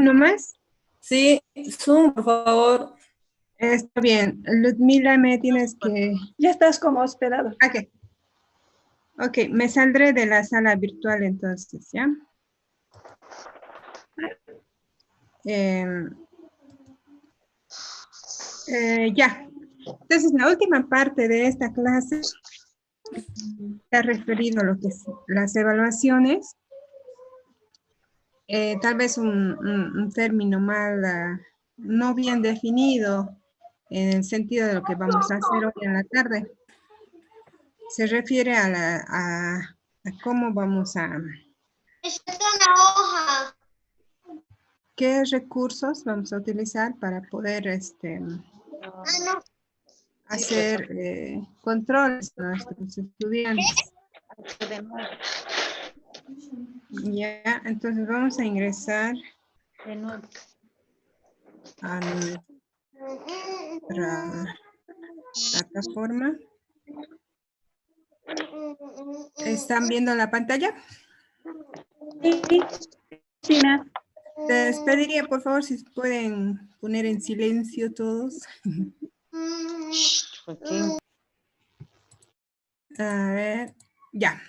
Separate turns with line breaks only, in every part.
nomás?
Sí, Zoom, por favor.
Está bien. Ludmila, me tienes que...
Ya estás como hospedado.
Ok. Ok, me saldré de la sala virtual entonces, ¿ya? Ya. Entonces, la última parte de esta clase está referido a lo que es las evaluaciones. Tal vez un término no bien definido en el sentido de lo que vamos a hacer hoy en la tarde. Se refiere a cómo vamos a...
Está en la hoja.
¿Qué recursos vamos a utilizar para poder
No.
hacer controles a nuestros estudiantes? Ya, entonces vamos a ingresar a nuestra plataforma. ¿Están viendo la pantalla?
Sí, Nat.
Les pediría, por favor, si pueden poner en silencio todos. A ver, ya.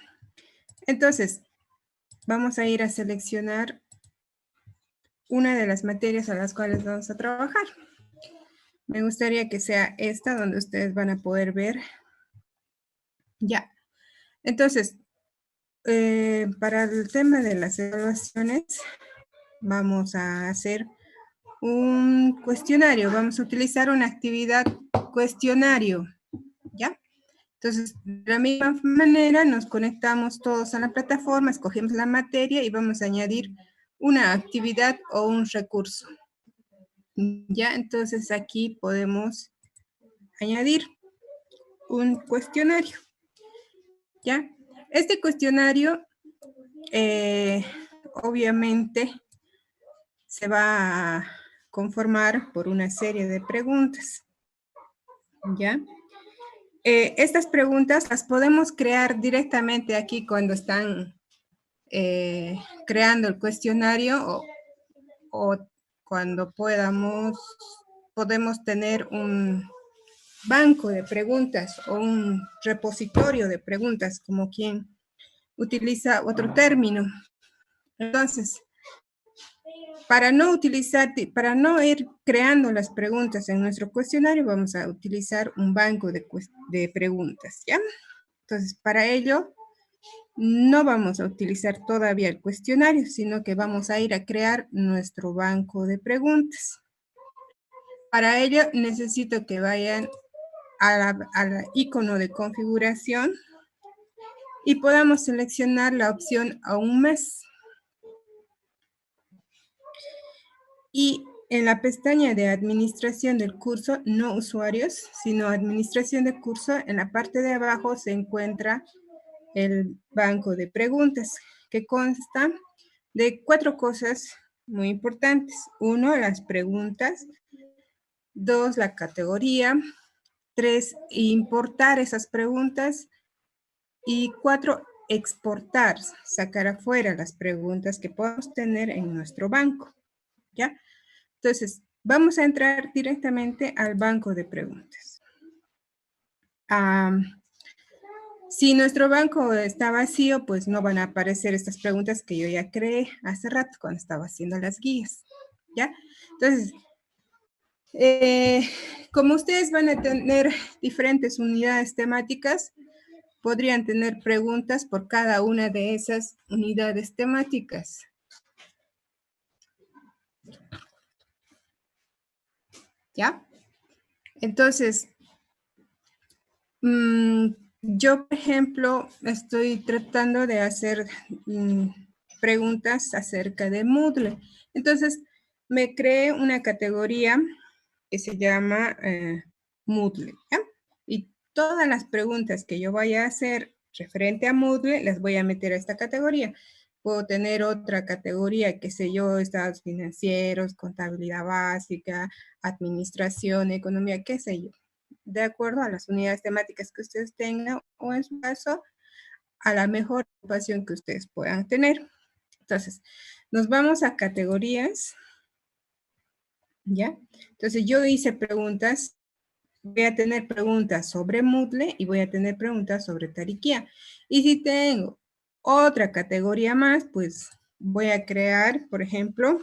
Entonces, vamos a ir a seleccionar una de las materias a las cuales vamos a trabajar. Me gustaría que sea esta, donde ustedes van a poder ver. Ya. Entonces, para el tema de las evaluaciones, vamos a hacer un cuestionario. Vamos a utilizar una actividad cuestionario, ¿ya? Entonces, de la misma manera, nos conectamos todos a la plataforma, escogemos la materia y vamos a añadir una actividad o un recurso. Ya, entonces aquí podemos añadir un cuestionario. ¿Ya? Este cuestionario, obviamente, se va a conformar por una serie de preguntas. ¿Ya? Estas preguntas las podemos crear directamente aquí cuando están creando el cuestionario o cuando podemos tener un banco de preguntas o un repositorio de preguntas, como quien utiliza otro término. Entonces, para no ir creando las preguntas en nuestro cuestionario, vamos a utilizar un banco de preguntas, ¿ya? Entonces, para ello, no vamos a utilizar todavía el cuestionario, sino que vamos a ir a crear nuestro banco de preguntas. Para ello, necesito que vayan al icono de configuración y podamos seleccionar la opción Aún más. Y en la pestaña de administración del curso, no usuarios, sino administración de curso, en la parte de abajo se encuentra el banco de preguntas, que consta de 4 cosas muy importantes. 1, las preguntas. 2, la categoría. 3, importar esas preguntas. Y 4, exportar, sacar afuera las preguntas que podemos tener en nuestro banco, ¿ya? Entonces, vamos a entrar directamente al banco de preguntas. Si nuestro banco está vacío, pues no van a aparecer estas preguntas que yo ya creé hace rato cuando estaba haciendo las guías, ¿ya? Entonces, como ustedes van a tener diferentes unidades temáticas, podrían tener preguntas por cada una de esas unidades temáticas. ¿Ya? Entonces, yo, por ejemplo, estoy tratando de hacer preguntas acerca de Moodle. Entonces, me creé una categoría que se llama Moodle, ¿ya? Y todas las preguntas que yo vaya a hacer referente a Moodle, las voy a meter a esta categoría. Puedo tener otra categoría, qué sé yo, estados financieros, contabilidad básica, administración, economía, qué sé yo, de acuerdo a las unidades temáticas que ustedes tengan o en su caso, a la mejor ocupación que ustedes puedan tener. Entonces, nos vamos a categorías ¿Ya? Entonces yo hice preguntas, voy a tener preguntas sobre Moodle y voy a tener preguntas sobre Tariquía. Y si tengo otra categoría más, pues voy a crear, por ejemplo,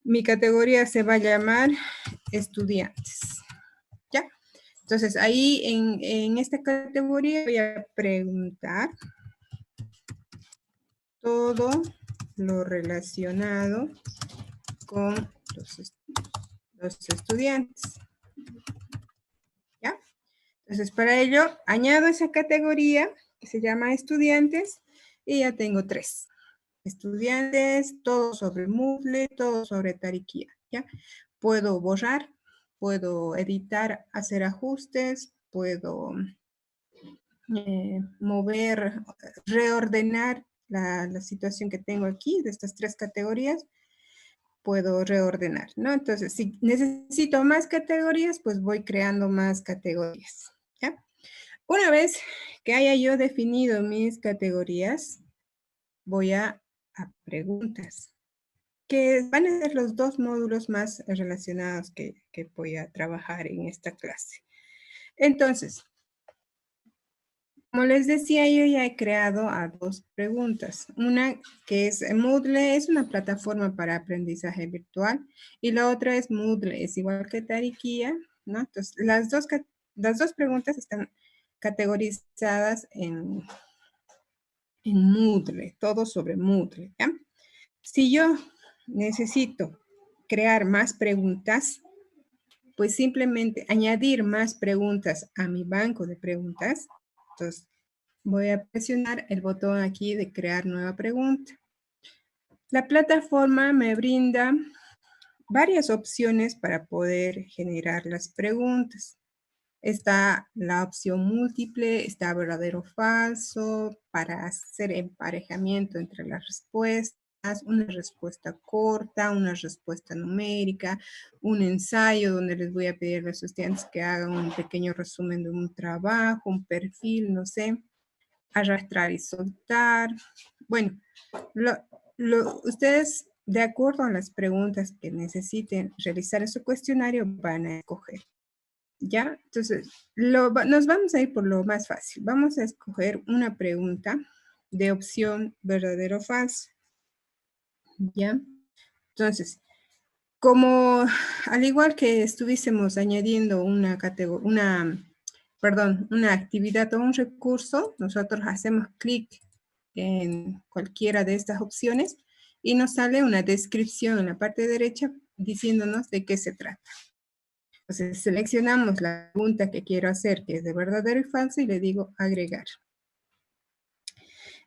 mi categoría se va a llamar estudiantes. ¿Ya? Entonces ahí en esta categoría voy a preguntar todo lo relacionado con los estudiantes. ¿Ya? Entonces, para ello, añado esa categoría que se llama estudiantes y ya tengo 3. Estudiantes, todo sobre Moodle, todo sobre Tariquía. ¿Ya? Puedo borrar, puedo editar, hacer ajustes, puedo mover, reordenar la situación que tengo aquí de estas 3 categorías. Puedo reordenar, ¿no? Entonces, si necesito más categorías, pues voy creando más categorías, ¿ya? Una vez que haya yo definido mis categorías, voy a preguntas, que van a ser los 2 módulos más relacionados que voy a trabajar en esta clase. Entonces, como les decía, yo ya he creado a 2 preguntas. Una que es Moodle, es una plataforma para aprendizaje virtual. Y la otra es Moodle, es igual que Tariquía, ¿no? Entonces, las dos preguntas están categorizadas en Moodle, todo sobre Moodle, ¿ya? Si yo necesito crear más preguntas, pues simplemente añadir más preguntas a mi banco de preguntas. Entonces, voy a presionar el botón aquí de crear nueva pregunta. La plataforma me brinda varias opciones para poder generar las preguntas. Está la opción múltiple, está verdadero o falso, para hacer emparejamiento entre las respuestas, una respuesta corta, una respuesta numérica, un ensayo donde les voy a pedir a los estudiantes que hagan un pequeño resumen de un trabajo, un perfil, no sé, arrastrar y soltar. Bueno, ustedes, de acuerdo a las preguntas que necesiten realizar en su cuestionario, van a escoger. ¿Ya? Entonces, nos vamos a ir por lo más fácil. Vamos a escoger una pregunta de opción verdadero o falso. ¿Ya? Entonces, como al igual que estuviésemos añadiendo una actividad o un recurso, nosotros hacemos clic en cualquiera de estas opciones y nos sale una descripción en la parte derecha diciéndonos de qué se trata. Entonces seleccionamos la pregunta que quiero hacer, que es de verdadero y falso, y le digo agregar.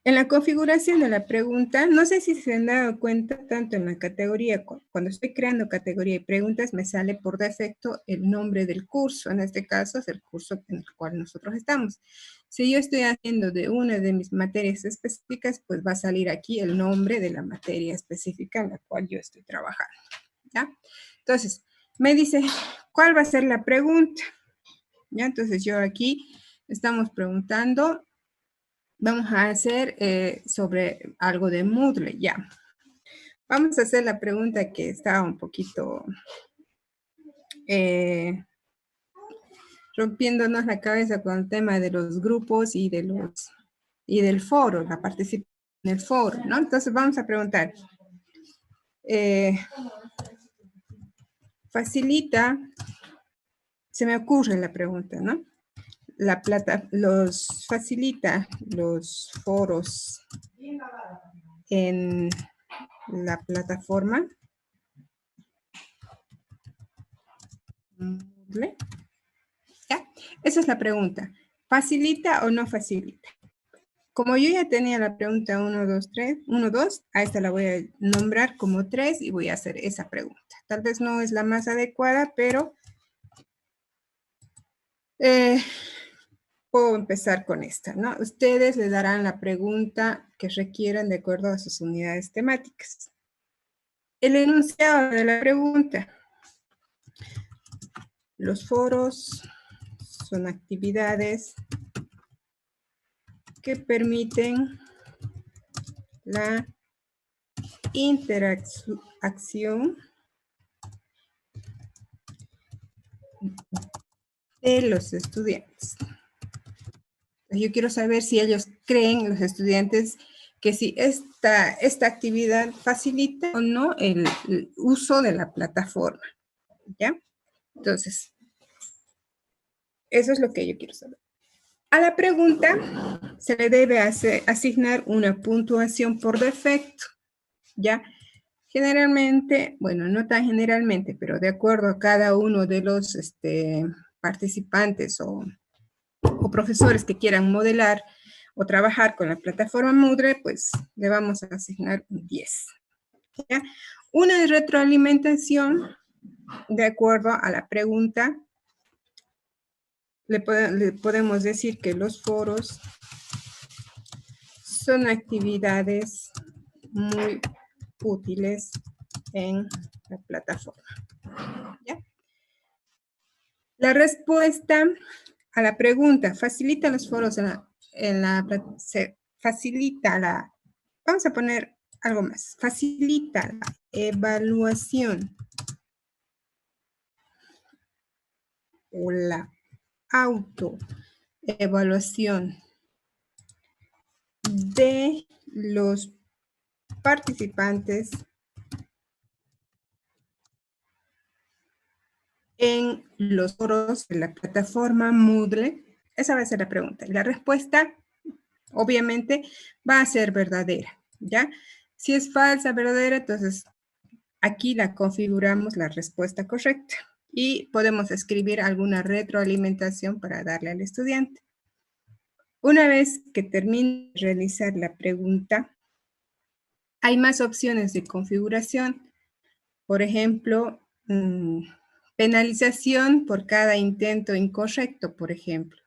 En la configuración de la pregunta, no sé si se han dado cuenta, tanto en la categoría, cuando estoy creando categoría y preguntas, me sale por defecto el nombre del curso. En este caso es el curso en el cual nosotros estamos. Si yo estoy haciendo de una de mis materias específicas, pues va a salir aquí el nombre de la materia específica en la cual yo estoy trabajando. ¿Ya? Entonces, me dice, ¿cuál va a ser la pregunta? ¿Ya? Entonces yo aquí estamos preguntando, vamos a hacer sobre algo de Moodle, ya. Vamos a hacer la pregunta que estaba un poquito rompiéndonos la cabeza con el tema de los grupos y del foro, la participación en el foro, ¿no? Entonces vamos a preguntar, facilita, se me ocurre la pregunta, ¿no? Facilita los foros en la plataforma Moodle. ¿Ya? Esa es la pregunta. ¿Facilita o no facilita? Como yo ya tenía la pregunta 1, 2, 3, 1, 2, a esta la voy a nombrar como 3 y voy a hacer esa pregunta. Tal vez no es la más adecuada, pero puedo empezar con esta, ¿no? Ustedes le darán la pregunta que requieran de acuerdo a sus unidades temáticas. El enunciado de la pregunta. Los foros son actividades que permiten la interacción de los estudiantes. Yo quiero saber si ellos creen, los estudiantes, que si esta actividad facilita o no el uso de la plataforma, ¿ya? Entonces, eso es lo que yo quiero saber. A la pregunta se le debe asignar una puntuación por defecto, ¿ya? Generalmente, bueno, no tan generalmente, pero de acuerdo a cada uno de los participantes o profesores que quieran modelar o trabajar con la plataforma Moodle, pues le vamos a asignar un 10. ¿Ya? Una retroalimentación, de acuerdo a la pregunta, le podemos decir que los foros son actividades muy útiles en la plataforma. ¿Ya? La respuesta a la pregunta, ¿facilita los foros vamos a poner algo más, facilita la evaluación o la autoevaluación de los participantes en los foros de la plataforma Moodle? Esa va a ser la pregunta. Y la respuesta, obviamente, va a ser verdadera, ¿ya? Si es falsa, verdadera, entonces aquí la configuramos la respuesta correcta y podemos escribir alguna retroalimentación para darle al estudiante. Una vez que termine de realizar la pregunta, hay más opciones de configuración. Por ejemplo, penalización por cada intento incorrecto, por ejemplo.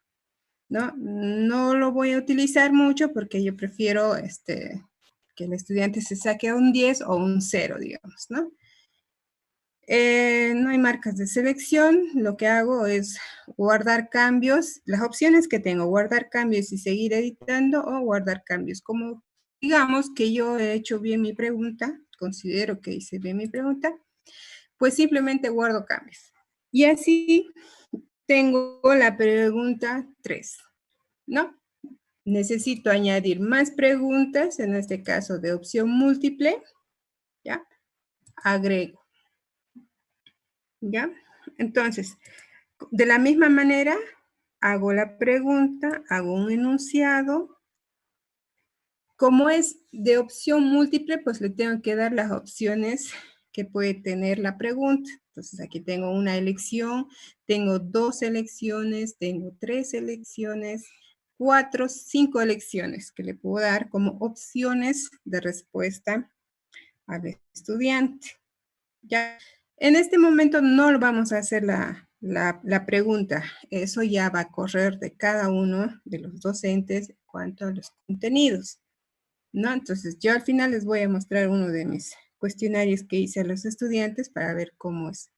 No lo voy a utilizar mucho porque yo prefiero que el estudiante se saque un 10 o un 0, digamos, ¿no? No hay marcas de selección. Lo que hago es guardar cambios. Las opciones que tengo, guardar cambios y seguir editando o guardar cambios. Como digamos que yo he hecho bien mi pregunta, considero que hice bien mi pregunta, pues simplemente guardo cambios. Y así tengo la pregunta 3, ¿no? Necesito añadir más preguntas, en este caso de opción múltiple, ¿ya? Agrego, ¿ya? Entonces, de la misma manera, hago la pregunta, hago un enunciado. Como es de opción múltiple, pues le tengo que dar las opciones que puede tener la pregunta. Entonces, aquí tengo una elección, tengo 2 elecciones, tengo 3 elecciones, 4, 5 elecciones que le puedo dar como opciones de respuesta al estudiante. Ya, en este momento no vamos a hacer la pregunta. Eso ya va a correr de cada uno de los docentes en cuanto a los contenidos, ¿no? Entonces, yo al final les voy a mostrar uno de mis cuestionarios que hice a los estudiantes para ver cómo es.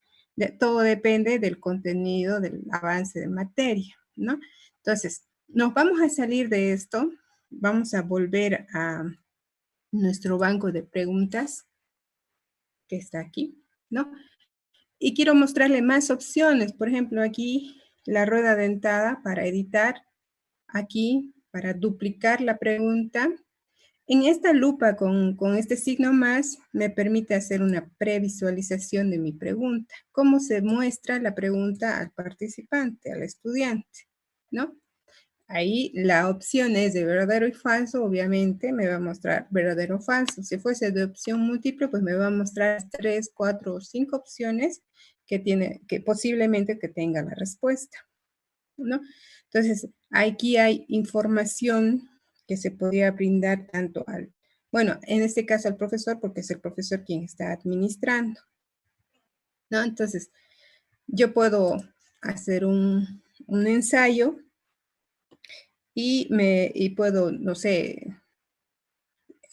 Todo depende del contenido, del avance de materia, ¿no? Entonces, nos vamos a salir de esto. Vamos a volver a nuestro banco de preguntas que está aquí, ¿no? Y quiero mostrarle más opciones. Por ejemplo, aquí la rueda dentada para editar. Aquí para duplicar la pregunta. En esta lupa con este signo más me permite hacer una previsualización de mi pregunta. Cómo se muestra la pregunta al participante, al estudiante, ¿no? Ahí la opción es de verdadero y falso, obviamente me va a mostrar verdadero o falso. Si fuese de opción múltiple, pues me va a mostrar 3, 4 o 5 opciones que posiblemente que tenga la respuesta, ¿no? Entonces, aquí hay información que se podría brindar tanto bueno, en este caso al profesor, porque es el profesor quien está administrando, ¿no? Entonces, yo puedo hacer un ensayo y puedo, no sé,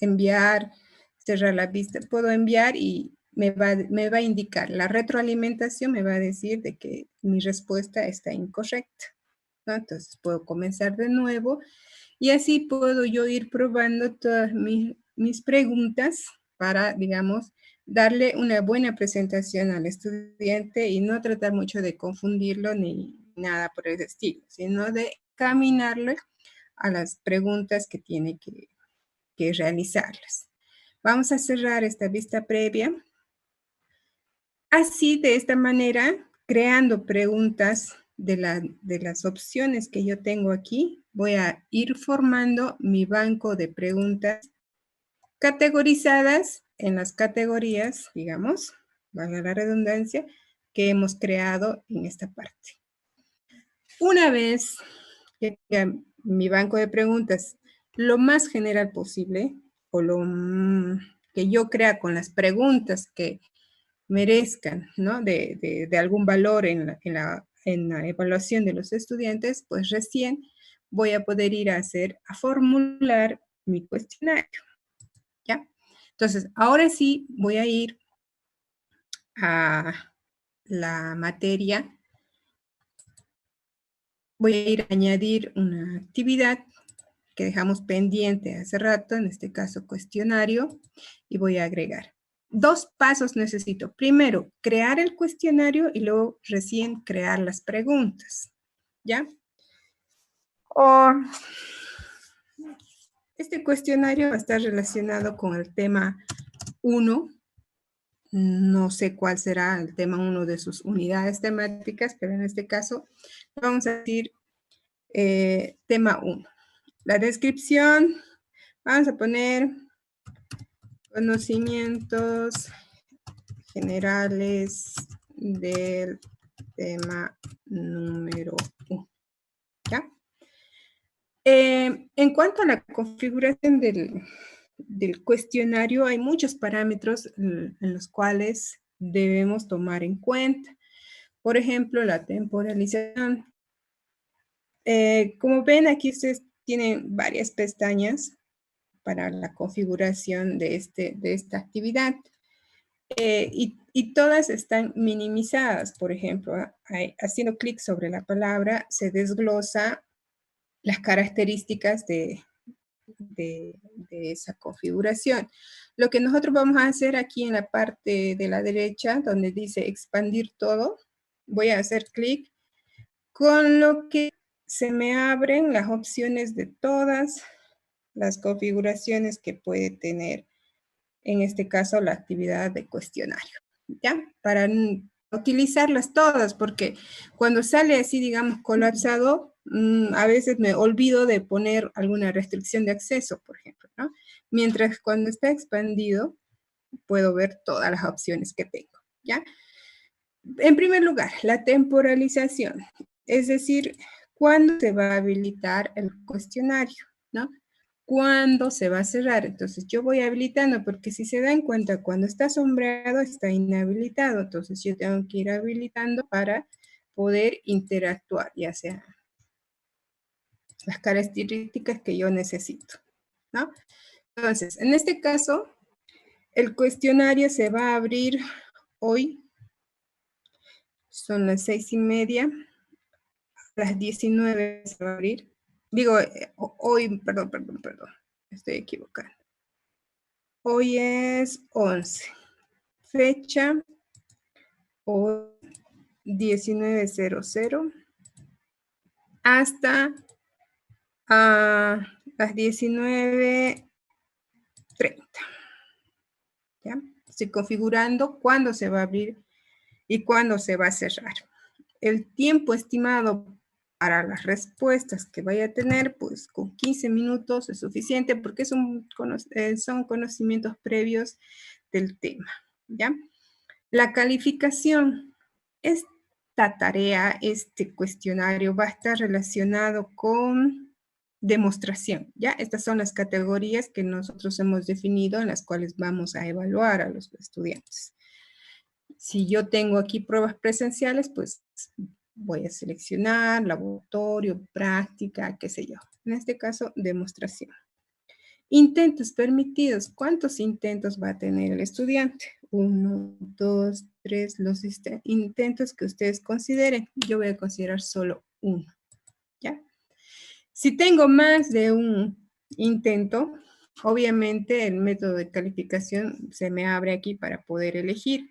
enviar, cerrar la vista, puedo enviar y me va a indicar, la retroalimentación me va a decir de que mi respuesta está incorrecta, ¿no? Entonces puedo comenzar de nuevo y así puedo yo ir probando todas mis preguntas para, digamos, darle una buena presentación al estudiante y no tratar mucho de confundirlo ni nada por el estilo, sino de caminarlo a las preguntas que tiene que realizarlas. Vamos a cerrar esta vista previa. Así, de esta manera, creando preguntas de las opciones que yo tengo aquí, voy a ir formando mi banco de preguntas categorizadas en las categorías, digamos, valga la redundancia, que hemos creado en esta parte. Una vez que tenga mi banco de preguntas lo más general posible, o lo que yo crea con las preguntas que merezcan, ¿no? de algún valor en la evaluación de los estudiantes, pues recién voy a poder ir a formular mi cuestionario, ¿ya? Entonces, ahora sí voy a ir a la materia. Voy a ir a añadir una actividad que dejamos pendiente hace rato, en este caso cuestionario, y voy a agregar. 2 pasos necesito. Primero, crear el cuestionario y luego recién crear las preguntas, ¿ya? Este cuestionario va a estar relacionado con el tema 1. No sé cuál será el tema 1 de sus unidades temáticas, pero en este caso vamos a decir tema 1. La descripción, vamos a poner conocimientos generales del tema número 1. ¿Ya? En cuanto a la configuración del cuestionario, hay muchos parámetros en los cuales debemos tomar en cuenta. Por ejemplo, la temporalización. Como ven, aquí ustedes tienen varias pestañas para la configuración de esta actividad. Y todas están minimizadas. Por ejemplo, haciendo clic sobre la palabra, se desglosa las características de esa configuración. Lo que nosotros vamos a hacer aquí en la parte de la derecha, donde dice expandir todo, voy a hacer clic, con lo que se me abren las opciones de todas las configuraciones que puede tener, en este caso, la actividad de cuestionario, ¿ya? Para utilizarlas todas, porque cuando sale así, digamos, colapsado, a veces me olvido de poner alguna restricción de acceso, por ejemplo, ¿no? Mientras cuando está expandido, puedo ver todas las opciones que tengo, ¿ya? En primer lugar, la temporalización, es decir, ¿cuándo se va a habilitar el cuestionario, ¿no? ¿Cuándo se va a cerrar? Entonces yo voy habilitando, porque si se dan cuenta, cuando está sombreado está inhabilitado. Entonces yo tengo que ir habilitando para poder interactuar, ya sea las características que yo necesito, ¿no? Entonces, en este caso, el cuestionario se va a abrir hoy. Son las 6:30. A las 19 se va a abrir. Digo, hoy, perdón. Estoy equivocando. Hoy es 11. Fecha, hoy 19:00 hasta las 19:30. ¿Ya? Estoy configurando cuándo se va a abrir y cuándo se va a cerrar. El tiempo estimado para las respuestas que vaya a tener, pues con 15 minutos es suficiente, porque son conocimientos previos del tema, ¿ya? La calificación. Esta tarea, este cuestionario va a estar relacionado con demostración, ¿ya? Estas son las categorías que nosotros hemos definido en las cuales vamos a evaluar a los estudiantes. Si yo tengo aquí pruebas presenciales, pues voy a seleccionar laboratorio, práctica, qué sé yo. En este caso, demostración. Intentos permitidos. ¿Cuántos intentos va a tener el estudiante? 1, 2, 3, los intentos que ustedes consideren. Yo voy a considerar solo 1, ¿ya? Si tengo más de un intento, obviamente el método de calificación se me abre aquí para poder elegir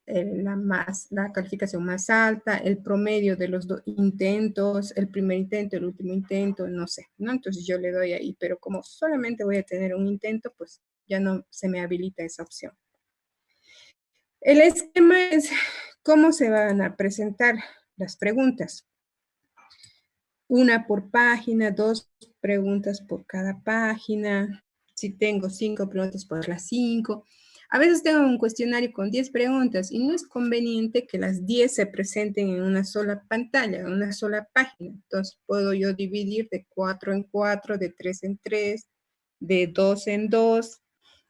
la calificación más alta, el promedio de los dos intentos, el primer intento, el último intento, no sé, ¿no? Entonces yo le doy ahí, pero como solamente voy a tener un intento, pues ya no se me habilita esa opción. El esquema es cómo se van a presentar las preguntas. Una por página, 2 preguntas por cada página. Si tengo 5 preguntas, por las 5. A veces tengo un cuestionario con 10 preguntas y no es conveniente que las 10 se presenten en una sola pantalla, en una sola página. Entonces puedo yo dividir de 4 en 4, de 3 en 3, de 2 en 2.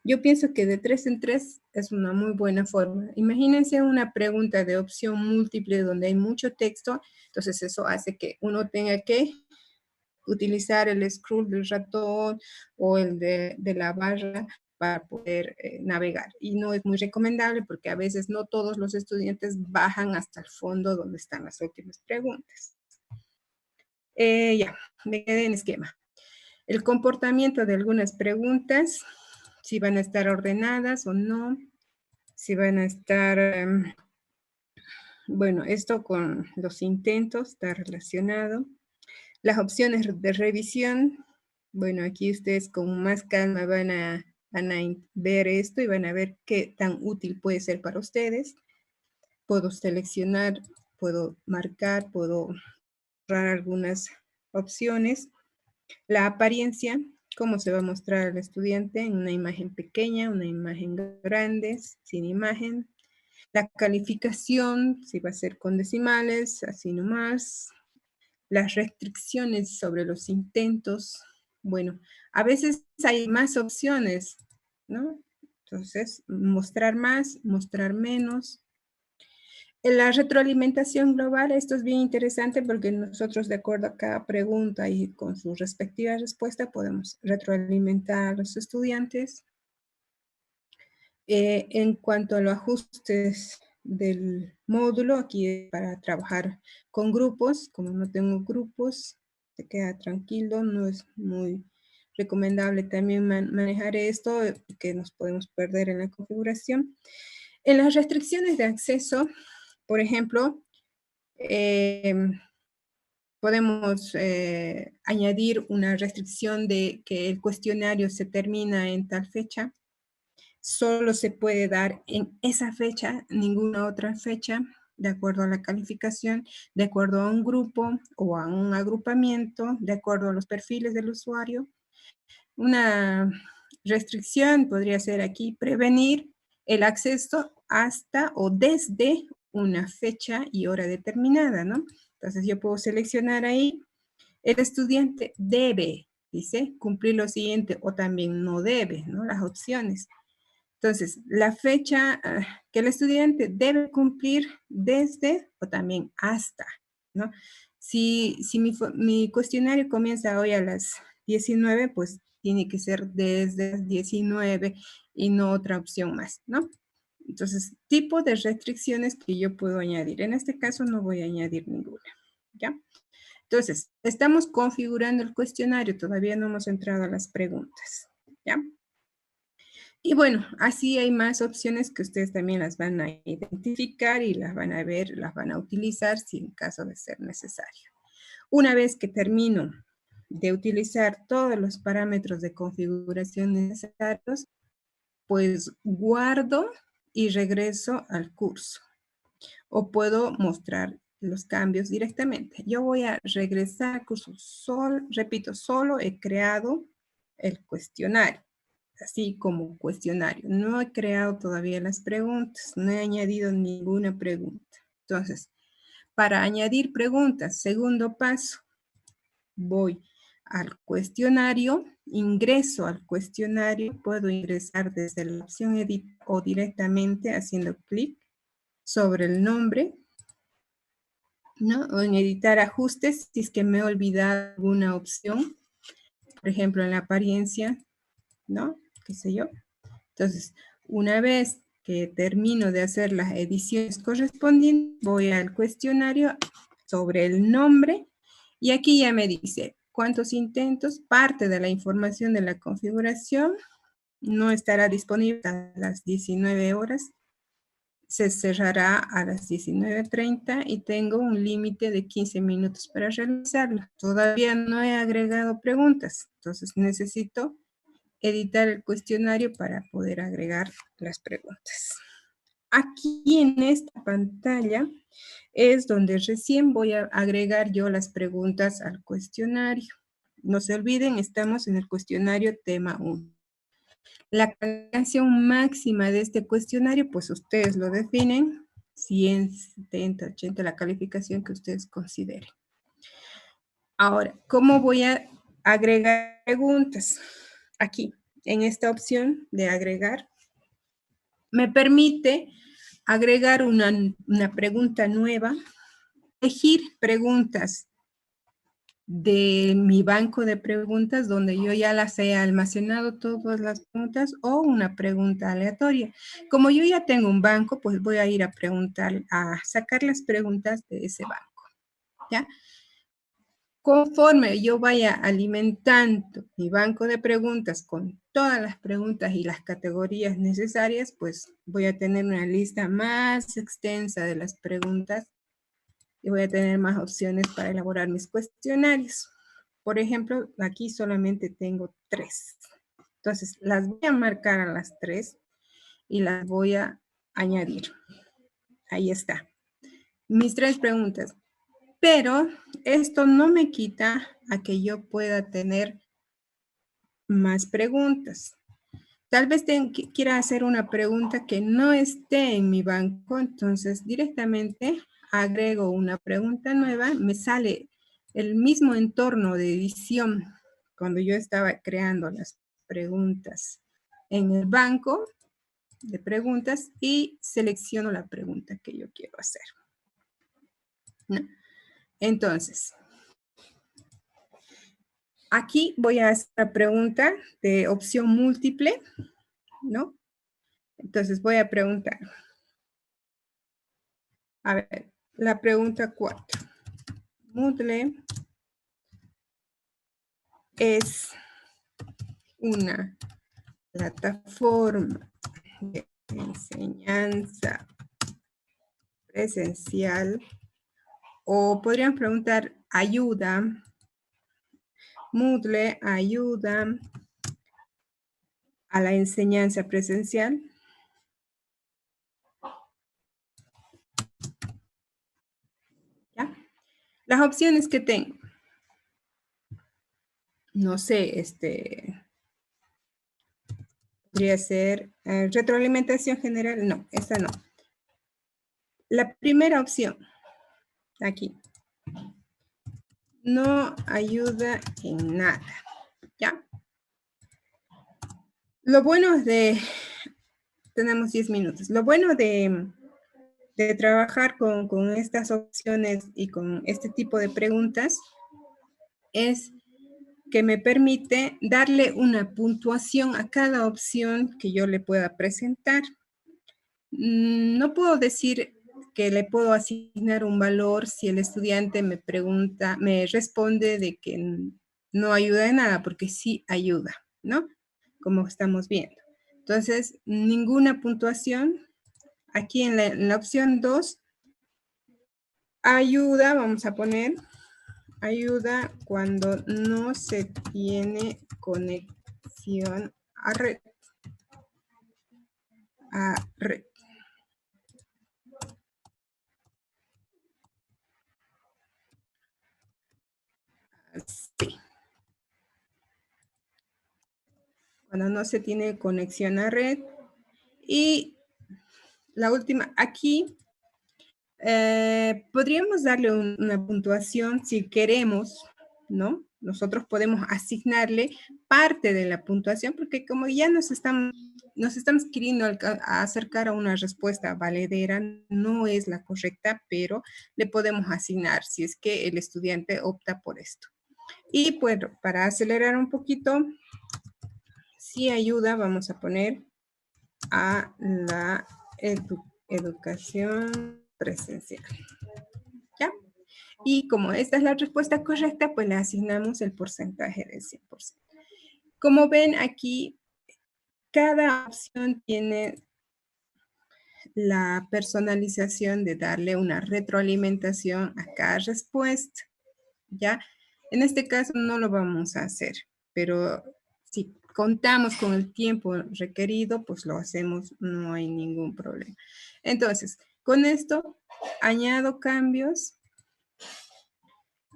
Yo pienso que de 3 en 3 es una muy buena forma. Imagínense una pregunta de opción múltiple donde hay mucho texto, entonces eso hace que uno tenga que utilizar el scroll del ratón o el de la barra para poder navegar. Y no es muy recomendable porque a veces no todos los estudiantes bajan hasta el fondo donde están las últimas preguntas. Ya, me quedé en esquema. El comportamiento de algunas preguntas, si van a estar ordenadas o no, si van a estar, bueno, esto con los intentos está relacionado. Las opciones de revisión, bueno, aquí ustedes con más calma van a ver esto y van a ver qué tan útil puede ser para ustedes. Puedo seleccionar, puedo marcar, puedo borrar algunas opciones. La apariencia, cómo se va a mostrar al estudiante en una imagen pequeña, una imagen grande, sin imagen. La calificación, si va a ser con decimales, así nomás. Las restricciones sobre los intentos. Bueno, a veces hay más opciones, ¿no? Entonces, mostrar más, mostrar menos. En la retroalimentación global, esto es bien interesante porque nosotros, de acuerdo a cada pregunta y con su respectiva respuesta, podemos retroalimentar a los estudiantes. En cuanto a los ajustes del módulo, aquí para trabajar con grupos, como no tengo grupos, se queda tranquilo, no es muy recomendable también manejar esto, que nos podemos perder en la configuración. En las restricciones de acceso, por ejemplo, podemos añadir una restricción de que el cuestionario se termina en tal fecha. Solo se puede dar en esa fecha, ninguna otra fecha, de acuerdo a la calificación, de acuerdo a un grupo o a un agrupamiento, de acuerdo a los perfiles del usuario. Una restricción podría ser aquí prevenir el acceso hasta o desde una fecha y hora determinada, ¿no? Entonces yo puedo seleccionar ahí, el estudiante debe, dice, cumplir lo siguiente o también no debe, ¿no? Las opciones. Entonces, la fecha que el estudiante debe cumplir desde o también hasta, ¿no? Si mi cuestionario comienza hoy a las 19, pues tiene que ser desde las 19 y no otra opción más, ¿no? Entonces, tipo de restricciones que yo puedo añadir. En este caso no voy a añadir ninguna, ¿ya? Entonces, estamos configurando el cuestionario, todavía no hemos entrado a las preguntas, ¿ya? Y bueno, así hay más opciones que ustedes también las van a identificar y las van a ver, las van a utilizar si en caso de ser necesario. Una vez que termino de utilizar todos los parámetros de configuración necesarios, pues guardo y regreso al curso. O puedo mostrar los cambios directamente. Yo voy a regresar al curso. Repito, solo he creado el cuestionario, así como cuestionario. No he creado todavía las preguntas, no he añadido ninguna pregunta. Entonces, para añadir preguntas, segundo paso, voy al cuestionario, ingreso al cuestionario, puedo ingresar desde la opción edit o directamente haciendo clic sobre el nombre, ¿no? O en editar ajustes, si es que me he olvidado alguna opción, por ejemplo, en la apariencia, ¿no? Qué sé yo. Entonces, una vez que termino de hacer las ediciones correspondientes, voy al cuestionario sobre el nombre y aquí ya me dice cuántos intentos, parte de la información de la configuración no estará disponible a las 19 horas, se cerrará a las 19:30 y tengo un límite de 15 minutos para realizarlo. Todavía no he agregado preguntas, entonces necesito editar el cuestionario para poder agregar las preguntas. Aquí en esta pantalla es donde recién voy a agregar yo las preguntas al cuestionario. No se olviden, estamos en el cuestionario tema 1. La calificación máxima de este cuestionario, pues ustedes lo definen, 100, 70, 80, la calificación que ustedes consideren. Ahora, ¿cómo voy a agregar preguntas? Aquí, en esta opción de agregar, me permite agregar una pregunta nueva, elegir preguntas de mi banco de preguntas donde yo ya las he almacenado todas las preguntas o una pregunta aleatoria. Como yo ya tengo un banco, pues voy a ir a preguntar, a sacar las preguntas de ese banco, ¿ya? Conforme yo vaya alimentando mi banco de preguntas con todas las preguntas y las categorías necesarias, pues voy a tener una lista más extensa de las preguntas y voy a tener más opciones para elaborar mis cuestionarios. Por ejemplo, aquí solamente tengo 3. Entonces, las voy a marcar a las 3 y las voy a añadir. Ahí está. Mis 3 preguntas. Pero esto no me quita a que yo pueda tener más preguntas. Tal vez quiera hacer una pregunta que no esté en mi banco, entonces directamente agrego una pregunta nueva, me sale el mismo entorno de edición cuando yo estaba creando las preguntas en el banco de preguntas y selecciono la pregunta que yo quiero hacer, ¿no? Entonces, aquí voy a hacer la pregunta de opción múltiple, ¿no? Entonces voy a preguntar. A ver, la pregunta 4. Moodle es una plataforma de enseñanza presencial, o podrían preguntar, ayuda, Moodle ayuda a la enseñanza presencial. ¿Ya? Las opciones que tengo. No sé, podría ser retroalimentación general. No, esta no. La primera opción, aquí, no ayuda en nada, ¿ya? Lo bueno tenemos 10 minutos, lo bueno de trabajar con estas opciones y con este tipo de preguntas es que me permite darle una puntuación a cada opción que yo le pueda presentar. No puedo decir que le puedo asignar un valor si el estudiante me pregunta, me responde de que no ayuda en nada, porque sí ayuda, ¿no? Como estamos viendo. Entonces, ninguna puntuación. Aquí en la opción 2, ayuda, vamos a poner, ayuda cuando no se tiene conexión a red. Sí. Cuando no se tiene conexión a red. Y la última, aquí podríamos darle una puntuación si queremos, ¿no? Nosotros podemos asignarle parte de la puntuación porque como ya nos estamos queriendo acercar a una respuesta valedera, no es la correcta, pero le podemos asignar si es que el estudiante opta por esto. Y bueno, para acelerar un poquito, si ayuda, vamos a poner a la educación presencial. ¿Ya? Y como esta es la respuesta correcta, pues le asignamos el porcentaje del 100%. Como ven aquí, cada opción tiene la personalización de darle una retroalimentación a cada respuesta, ¿ya? En este caso no lo vamos a hacer, pero si contamos con el tiempo requerido, pues lo hacemos, no hay ningún problema. Entonces, con esto añado cambios.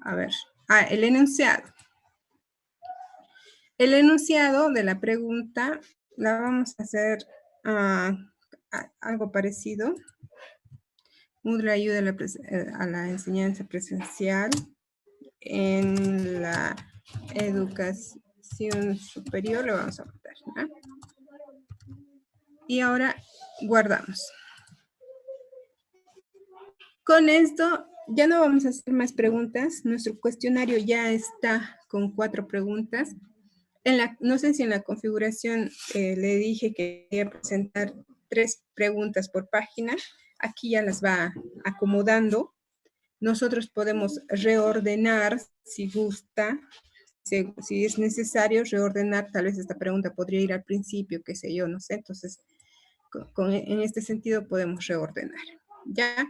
A ver, el enunciado. El enunciado de la pregunta la vamos a hacer algo parecido. Moodle ayuda a la enseñanza presencial en la educación superior, lo vamos a botar, ¿no? Y ahora guardamos. Con esto ya no vamos a hacer más preguntas. Nuestro cuestionario ya está con 4 preguntas. No sé si en la configuración le dije que quería presentar 3 preguntas por página. Aquí ya las va acomodando. Nosotros podemos reordenar si gusta, si es necesario reordenar, tal vez esta pregunta podría ir al principio, qué sé yo, no sé. Entonces, en este sentido podemos reordenar. Ya,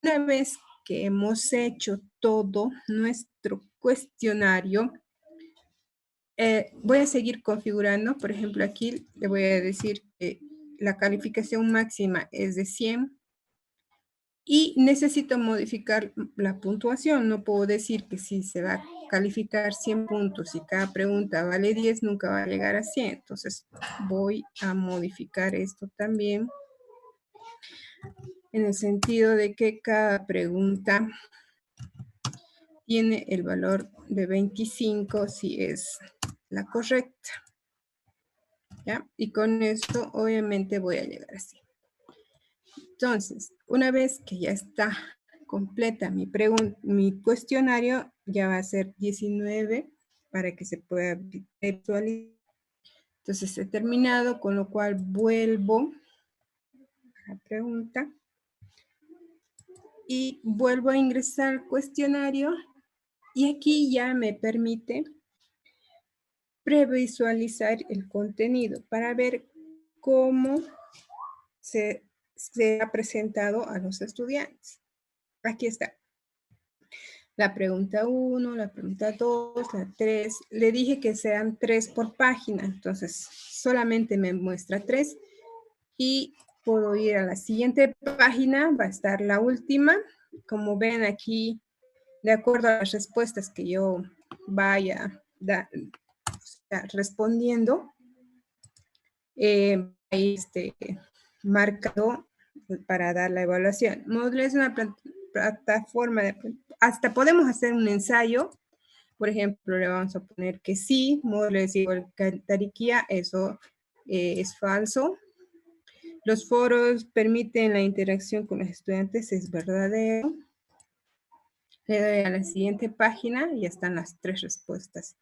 una vez que hemos hecho todo nuestro cuestionario, voy a seguir configurando. Por ejemplo, aquí le voy a decir que la calificación máxima es de 100 y necesito modificar la puntuación. No puedo decir que si se va a calificar 100 puntos y cada pregunta vale 10, nunca va a llegar a 100. Entonces voy a modificar esto también en el sentido de que cada pregunta tiene el valor de 25 si es la correcta. ¿Ya? Y con esto obviamente voy a llegar así. Entonces, una vez que ya está completa mi cuestionario, ya va a ser 19 para que se pueda visualizar. Entonces, he terminado, con lo cual vuelvo a la pregunta y vuelvo a ingresar al cuestionario y aquí ya me permite previsualizar el contenido para ver cómo se ha presentado a los estudiantes. Aquí está. La pregunta 1, la pregunta 2, la 3. Le dije que sean 3 por página, entonces solamente me muestra 3 y puedo ir a la siguiente página, va a estar la última. Como ven aquí, de acuerdo a las respuestas que yo vaya respondiendo, ahí marcado para dar la evaluación. Moodle es una plataforma hasta podemos hacer un ensayo. Por ejemplo, le vamos a poner que sí, Moodle es igual que Tariquía, eso es falso. Los foros permiten la interacción con los estudiantes, es verdadero. Le doy a la siguiente página y ya están las 3 respuestas.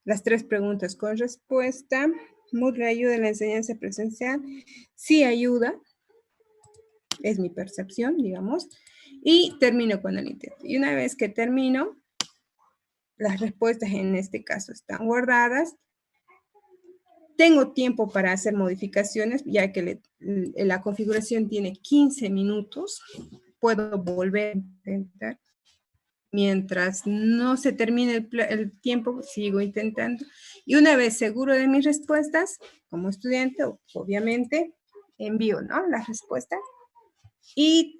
Las 3 preguntas con respuesta. Moodle ayuda en la enseñanza presencial. Sí ayuda. Es mi percepción, digamos. Y termino con el intento. Y una vez que termino, las respuestas en este caso están guardadas. Tengo tiempo para hacer modificaciones, ya que la configuración tiene 15 minutos. Puedo volver a intentar. Mientras no se termine el tiempo, sigo intentando. Y una vez seguro de mis respuestas, como estudiante, obviamente, envío, ¿no?, las respuestas. Y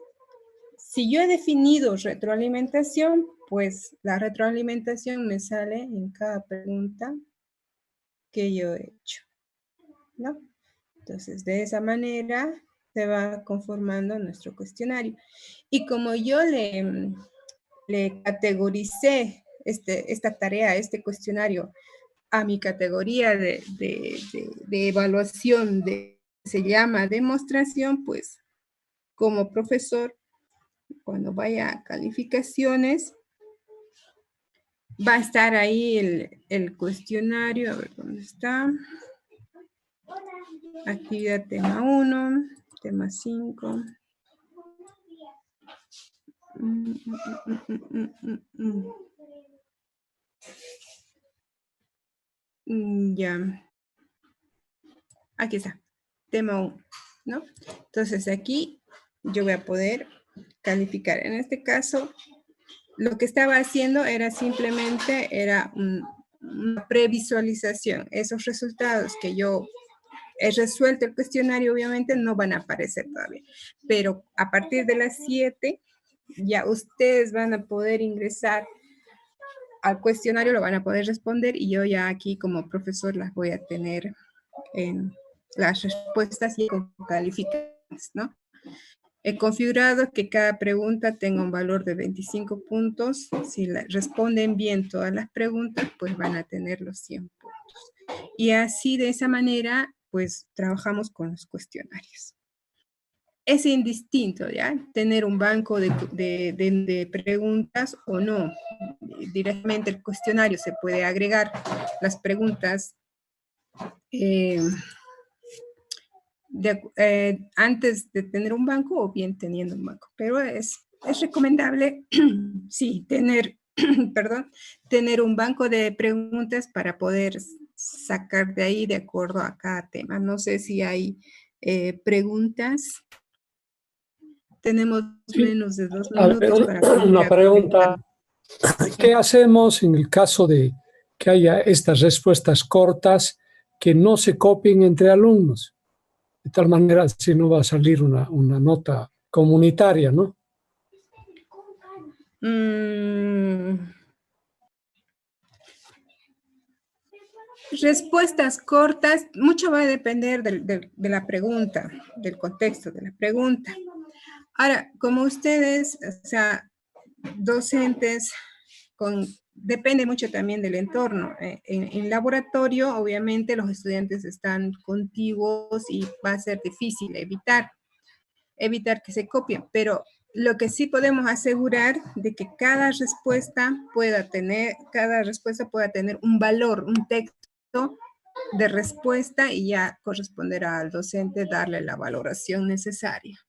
si yo he definido retroalimentación, pues la retroalimentación me sale en cada pregunta que yo he hecho, ¿no? Entonces, de esa manera se va conformando nuestro cuestionario. Y como yo le categoricé esta tarea, este cuestionario, a mi categoría de evaluación, se llama demostración, pues como profesor, cuando vaya a calificaciones, va a estar ahí el cuestionario, a ver dónde está. Actividad tema 1, tema 5. Ya. Aquí está. Tema 1, ¿no? Entonces aquí yo voy a poder calificar. En este caso, lo que estaba haciendo era simplemente una previsualización. Esos resultados que yo he resuelto el cuestionario, obviamente, no van a aparecer todavía. Pero a partir de las 7, ya ustedes van a poder ingresar al cuestionario, lo van a poder responder y yo ya aquí como profesor las voy a tener en las respuestas y calificadas, ¿no? He configurado que cada pregunta tenga un valor de 25 puntos. Si responden bien todas las preguntas, pues van a tener los 100 puntos. Y así, de esa manera, pues trabajamos con los cuestionarios. Es indistinto, ¿ya? Tener un banco de preguntas o no. Directamente el cuestionario se puede agregar las preguntas antes de tener un banco o bien teniendo un banco. Pero es recomendable, sí, tener, perdón, tener un banco de preguntas para poder sacar de ahí de acuerdo a cada tema. No sé si hay preguntas. Tenemos menos de 2 minutos para
una pregunta. ¿Qué hacemos en el caso de que haya estas respuestas cortas que no se copien entre alumnos? De tal manera, si no va a salir una nota comunitaria, ¿no?
Respuestas cortas, mucho va a depender de la pregunta, del contexto de la pregunta. Ahora, como ustedes, o sea, docentes, depende mucho también del entorno. En laboratorio, obviamente, los estudiantes están contiguos y va a ser difícil evitar que se copien, pero lo que sí podemos asegurar de que cada respuesta pueda tener un valor, un texto de respuesta y ya corresponderá al docente darle la valoración necesaria.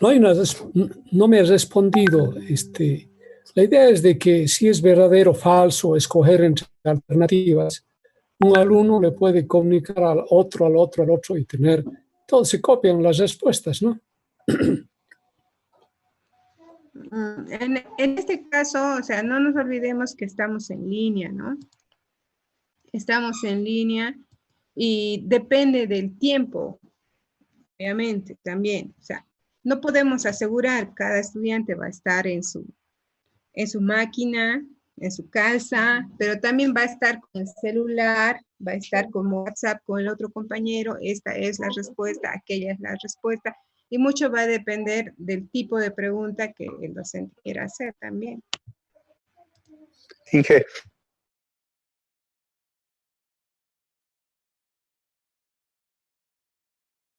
No me ha respondido. La idea es de que si es verdadero o falso escoger entre alternativas, un alumno le puede comunicar al otro y tener, todos se copian las respuestas, ¿no?
En este caso, o sea, no nos olvidemos que estamos en línea, ¿no? Estamos en línea y depende del tiempo, obviamente, también. O sea, no podemos asegurar cada estudiante va a estar en su máquina, en su casa, pero también va a estar con el celular, va a estar con WhatsApp con el otro compañero, esta es la respuesta, aquella es la respuesta, y mucho va a depender del tipo de pregunta que el docente quiera hacer también.
Inge,